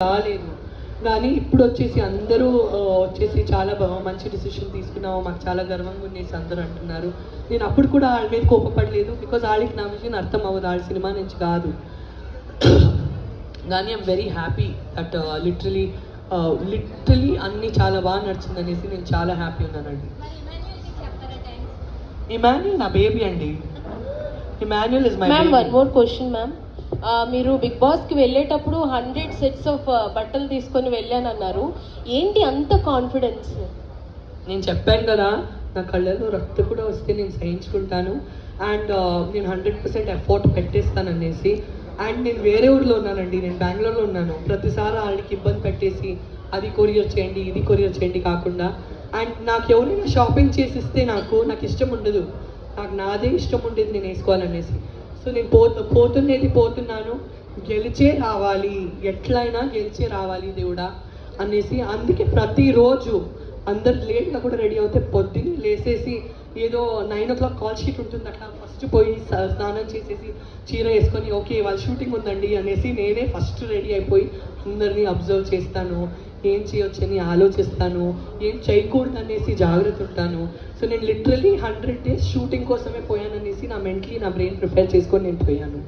రాలేదు. కానీ ఇప్పుడు వచ్చేసి అందరూ వచ్చేసి చాలా మంచి డిసిషన్ తీసుకున్నావు, మాకు చాలా గర్వంగా ఉండేసి అందరూ అంటున్నారు. నేను అప్పుడు కూడా వాళ్ళ మీద కోపపడలేదు, బికాజ్ వాళ్ళకి నా విషయం అర్థం అవ్వదు, వాళ్ళ సినిమా నుంచి కాదు. కానీ I'm very happy that literally అన్నీ చాలా బాగా నడిచింది అనేసి నేను చాలా హ్యాపీ ఉన్నానండి. ఇమాన్యుల్ నా బేబీ అండి. Emmanuel is my baby. One more question ma'am, మీరు బిగ్ బాస్కి వెళ్ళేటప్పుడు 100 సెట్స్ ఆఫ్ బట్టలు తీసుకొని వెళ్ళానన్నారు, ఏంటి అంత కాన్ఫిడెన్స్? నేను చెప్పాను కదా, నా కళ్ళలో రక్తం కూడా వస్తే నేను సహించుకుంటాను, అండ్ నేను 100% ఎఫర్ట్ పెట్టేస్తాను అనేసి. అండ్ నేను వేరే ఊరిలో ఉన్నానండి, నేను బెంగళూరులో ఉన్నాను. ప్రతిసారి వాళ్ళకి ఇబ్బంది పెట్టేసి అది కొరియర్ చేయండి ఇది కొరియర్ చేయండి కాకుండా, అండ్ నాకు ఎవరైనా షాపింగ్ చేసిస్తే నాకు ఇష్టం ఉండదు, నాకు నాదే ఇష్టం ఉండేది నేను వేసుకోవాలనేసి. సో నేను పోతున్నాను, గెలిచే రావాలి, ఎట్లయినా గెలిచే రావాలి దేవుడా అనేసి. అందుకే ప్రతిరోజు అందరు లేట్గా కూడా రెడీ అవుతే పొద్దున్నే లేసేసి ఏదో 9 o'clock కాల్ షీట్ ఉంటుంది, అట్లా ఫస్ట్ పోయి స్నానం చేసేసి చీర వేసుకొని ఓకే వాళ్ళ షూటింగ్ ఉందండి అనేసి నేనే ఫస్ట్ రెడీ అయిపోయి అందరినీ అబ్జర్వ్ చేస్తాను, ఏం చేయొచ్చని ఆలోచిస్తాను, ఏం చేయకూడదు అనేసి జాగ్రత్త ఉంటాను. సో నేను లిటరలీ 100 days షూటింగ్ కోసమే పోయాననేసి నా మెంటలీ నా బ్రెయిన్ ప్రిపేర్ చేసుకొని నేను పోయాను.